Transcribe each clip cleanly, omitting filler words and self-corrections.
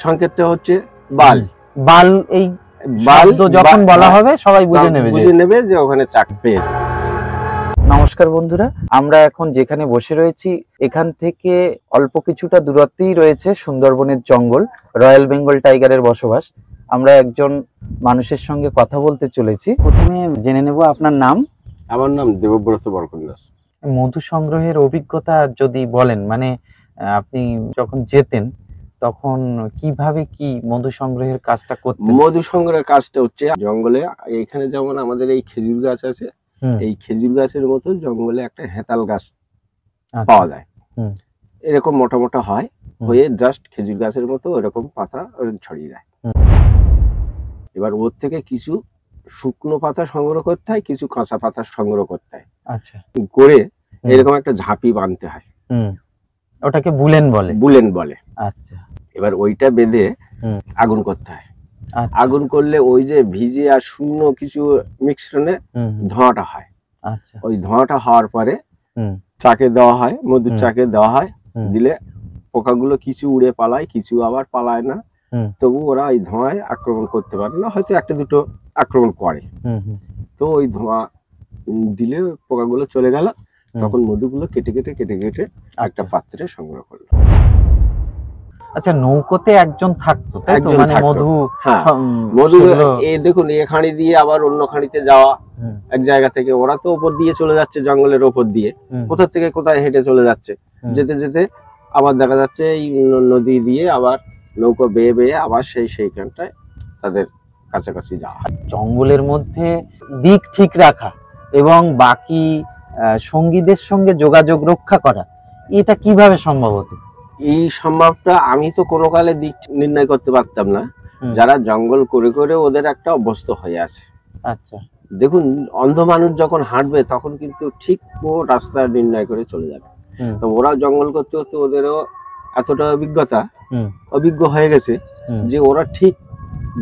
সংকেতটা হচ্ছে বাল। বাল এই শব্দ যখন বলা হবে সবাই বুঝে নেবে যে ওখানে চাক পেয়েছে। নমস্কার বন্ধুরা, আমরা এখন যেখানে বসে রয়েছি এখান থেকে অল্প কিছুটা দূরত্বেই রয়েছে সুন্দরবনের জঙ্গল, রয়্যাল বেঙ্গল টাইগারের বসবাস। আমরা একজন মানুষের সঙ্গে কথা বলতে চলেছি। প্রথমে জেনে নেব আপনার নাম। আমার নাম দেবব্রত বরকন দাস। মধু সংগ্রহের অভিজ্ঞতা যদি বলেন, মানে আপনি যখন যেতেন তখন কিভাবে কি মধু সংগ্রহের কাজটা করতেন? মধু সংগ্রহের কাজটা হচ্ছে জঙ্গলে, এখানে যেমন আমাদের এই খেজুর গাছ আছে, এই খেজুর গাছের মতো জঙ্গলে একটা হেতাল গাছ পাওয়া যায়, এরকম মোটা মোটা হয়, হয়ে জাস্ট খেজুর গাছের মতো এরকম পাতা ছড়িয়ে যায়। এবার ওর থেকে কিছু শুকনো পাতা সংগ্রহ করতে হয়, কিছু কাঁচা পাতা সংগ্রহ করতে হয়। আচ্ছা, করে এরকম একটা ঝাঁপি বাঁধতে হয়, ওটাকে বুলেন বলে। বুলেন বলে। আচ্ছা, এবার ওইটা বেঁধে আগুন করতে হয়। আগুন করলে ওই যে ভিজে আর শূন্য কিছু মিশ্রণে ধোঁয়াটা হয়। আচ্ছা, ওই ধোঁয়াটা হওয়ার পরে চাকে দেওয়া হয়, মধুর চাকে দেওয়া হয়। দিলে পোকাগুলো কিছু উড়ে পালায়, কিছু আবার পালায় না, তবু ওরা ওই ধোঁয়ায় আক্রমণ করতে পারে না, হয়তো একটা দুটো আক্রমণ করে। তো ওই ধোঁয়া দিলে পোকাগুলো চলে গেল, তখন মধুগুলো কেটে কেটে কেটে কেটে একটা পাত্রে সংগ্রহ করলো। আচ্ছা, নৌকোতে একজন থাকতো তাই তো? মানে মধু, হ্যাঁ, মধু এই দেখুন, এ খাঁড়ি দিয়ে আবার অন্য খাঁড়িতে যাওয়া, এক জায়গা থেকে ওরা তো উপর দিয়ে চলে যাচ্ছে, জঙ্গলের উপর দিয়ে কোথা থেকে কোথায় হেঁটে চলে যাচ্ছে, যেতে যেতে আবার দেখা যাচ্ছে এই নদী দিয়ে আবার নৌকো বেয়ে বেয়ে আবার সেইখানটায় তাদের কাছাকাছি যাওয়া। জঙ্গলের মধ্যে দিক ঠিক রাখা এবং বাকি সঙ্গীদের সঙ্গে যোগাযোগ রক্ষা করা, এটা কিভাবে সম্ভব হতো? এই সম্ভবটা আমি তো কোনো কালে দিক নির্ণয় করতে পারতাম না, যারা জঙ্গল করে করে ওদের একটা অভ্যস্ত হয়ে আছে। আচ্ছা, দেখুন, অন্ধ মানুষ যখন হাঁটবে তখন কিন্তু ঠিক ও রাস্তা নির্ণয় করে চলে যাবে। তো ওরা জঙ্গল করতে করতে ওদেরও এতটা অভিজ্ঞ হয়ে গেছে যে ওরা ঠিক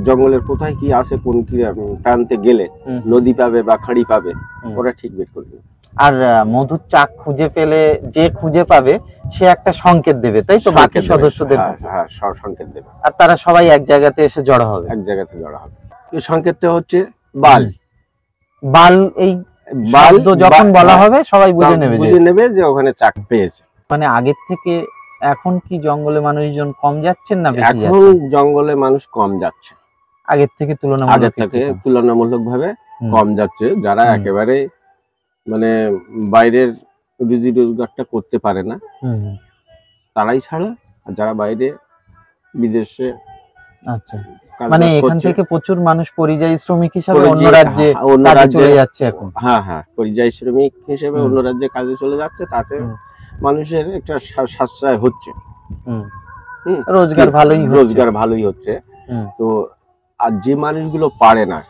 জঙ্গলের কোথায় কি আছে, কোন কি প্রান্তে গেলে নদী পাবে বা খাঁড়ি পাবে, ওরা ঠিক বের করবে। আর মধুর চাক খুঁজে পেলে যে খুঁজে পাবে সে একটা সংকেত দেবে, তাই তো? বাকি সদস্যদের কাছে হ্যাঁ, সংকেত দেবে, আর তারা সবাই এক জায়গাতে এসে জড়ো হবে। এক জায়গাতে জড়ো হবে। এই সংকেতটা হচ্ছে বাল। বাল এই শব্দ যখন বলা হবে সবাই বুঝে নেবে যে ওখানে চাক পেয়েছে। মানে আগের থেকে এখন কি জঙ্গলে মানুষজন কম যাচ্ছেন না বেশি যাচ্ছেন? এখন জঙ্গলে মানুষ কম যাচ্ছে, আগের থেকে তুলনামূলকভাবে কম যাচ্ছে। যারা একেবারে মানে বাইরের রুজি রোজগারটা করতে পারে না তারাই ছাড়া, আর যারা বাইরে বিদেশে, আচ্ছা, মানে এখান থেকে প্রচুর মানুষ পরিযায়ী শ্রমিক হিসেবে অন্য রাজ্যে চলে যাচ্ছে এখন। হ্যাঁ হ্যাঁ, পরিযায়ী শ্রমিক হিসেবে অন্য রাজ্যে কাজে চলে যাচ্ছে, তাতে মানুষের একটা সাশ্রয় হচ্ছে, রোজগার ভালোই হচ্ছে। তো আর যে মানুষগুলো পারে না,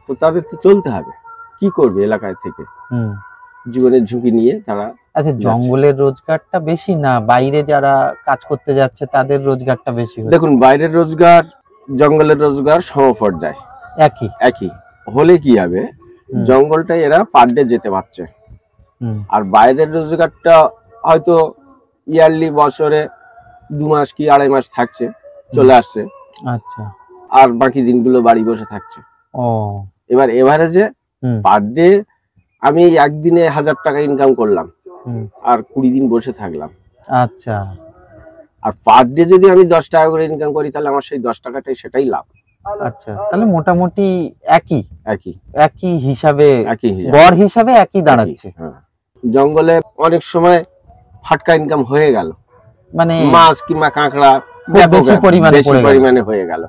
তো তাদের তো চলতে হবে, কি করবে এলাকায় থেকে, জীবনের ঝুঁকি নিয়ে তারা। আচ্ছা, জঙ্গলের রোজগারটা বেশি না বাইরে যারা কাজ করতে যাচ্ছে তাদের রোজগারটা বেশি? দেখুন, বাইরের রোজগার জঙ্গলের রোজগার সমপর্যায়, একই হলে কি হবে, জঙ্গলটাই এরা পার ডে যেতে পারছে, আর বাইরের রোজগারটা হয়তো ইয়ারলি বছরে 2 মাস কি 2.5 মাস থাকছে, চলে আসছে। আচ্ছা, আর বাকি দিনগুলো বাড়ি বসে থাকছে। এবার এভারেজে পার ডে আমি একদিনে 1000 টাকা ইনকাম করলাম আর 20 দিন বসে থাকলাম। আচ্ছা, আর পার ডে যদি আমি 10 টাকা করে ইনকাম করি তাহলে আমার সেই 10 টাকাটাই সেটাই লাভ। আচ্ছা, তাহলে মোটামুটি একই হিসাবে, গড় হিসাবে একই দাঁড়াচ্ছে। জঙ্গলে অনেক সময় ফাটকা ইনকাম হয়ে গেল, মানে মাছ কিংবা কাঁকড়া বেশি পরিমাণে হয়ে গেল,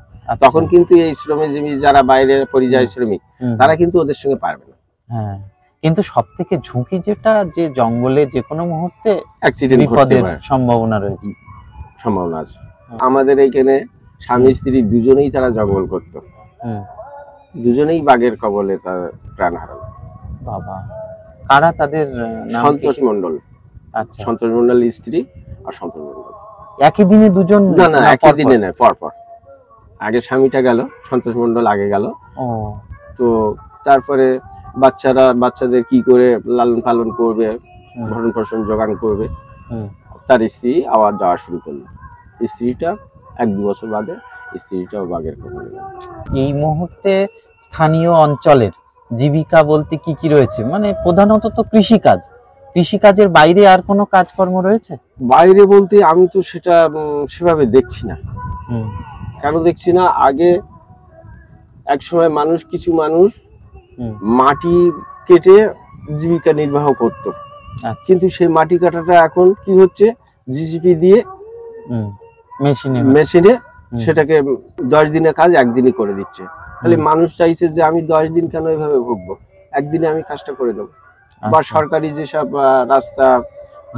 তখন কিন্তু এই শ্রমজীবী যারা বাইরে পরিযায়ী শ্রমিক তারা কিন্তু ওদের সঙ্গে পারবে না। হ্যাঁ, কিন্তু সব থেকে ঝুঁকি যেটা, যে জঙ্গলে যে কোনো মুহূর্তে অ্যাক্সিডেন্ট বিপদের সম্ভাবনা রয়েছে, সম্ভাবনা আছে। আমাদের এইখানে স্বামী স্ত্রী দুজনেই তারা জঙ্গল করত, দুজনেই বাঘের কবলে তার প্রাণ হারালো। বাবা, কারা তাদের নাম? সন্তোষ মণ্ডল। আচ্ছা, সন্তোষ মণ্ডল স্ত্রী আর সন্তোষ মণ্ডল একই দিনে দুজন? না, একই দিনে নয়, পর আগে স্বামীটা গেল, সন্তোষ মণ্ডল আগে গেল। তো তারপরে বাচ্চাদের কি করে লালন পালন করবে, ভরণ পোষণ জোগান করবে, তার স্ত্রী আবার যাওয়া শুরু করলো। স্ত্রীটা 1-2 বছর বাদে স্ত্রীটাও বাঘের কবলে গেল। এই মুহূর্তে স্থানীয় অঞ্চলের জীবিকা বলতে কি কি রয়েছে? মানে প্রধানত তো কৃষিকাজ, কৃষিকাজের বাইরে আর কোনো কাজকর্ম রয়েছে? বাইরে বলতে আমি তো সেটা সেভাবে দেখছি না। কেন দেখছি না? আগে একসময় কিছু মানুষ মাটি কেটে জীবিকা নির্বাহ করত, কিন্তু সেই মাটি কাটাটা এখন কি হচ্ছে, জিসিপি দিয়ে মেশিনে সেটাকে 10 দিনের কাজ একদিনই করে দিচ্ছে। তাহলে মানুষ চাইছে যে আমি 10 দিন কেন এভাবে ভুগবো, একদিনে আমি কাজটা করে দেবো। বা সরকারি যেসব রাস্তা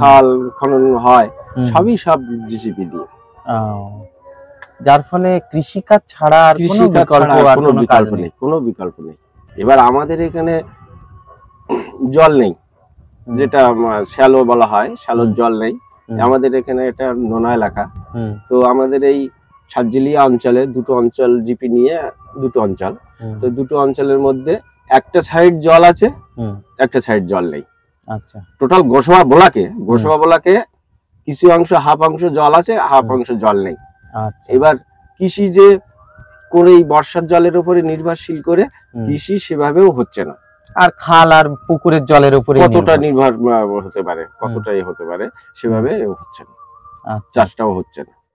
খাল খনন হয় সবই সব জিসিপি দিয়ে, যার ফলে কৃষিকাজ ছাড়া আর কোনো বিকল্প নেই। এবার আমাদের এখানে জল নেই, যেটা শ্যালো বলা হয়, শ্যালোর জল নেই আমাদের এখানে। এটা নোনা এলাকা, তো আমাদের এই সাতজিলিয়া অঞ্চলে দুটো অঞ্চল জিপি নিয়ে, দুটো অঞ্চল, তো দুটো অঞ্চলের মধ্যে একটা সাইড জল আছে, একটা সাইড জল নেই। আচ্ছা, টোটাল গোসবা বলাকে কিছু অংশ, হাফ অংশ জল আছে, হাফ অংশ জল নেই। এবার কৃষি যে করে এই বর্ষার জলের উপরে নির্ভরশীল করে কৃষি সেভাবেও হচ্ছে না। আর খাল আর পুকুরের জলের উপরে কতটা নির্ভর হতে পারে, কতটাই হতে পারে, সেভাবে হচ্ছে না, চাষটাও হচ্ছে না।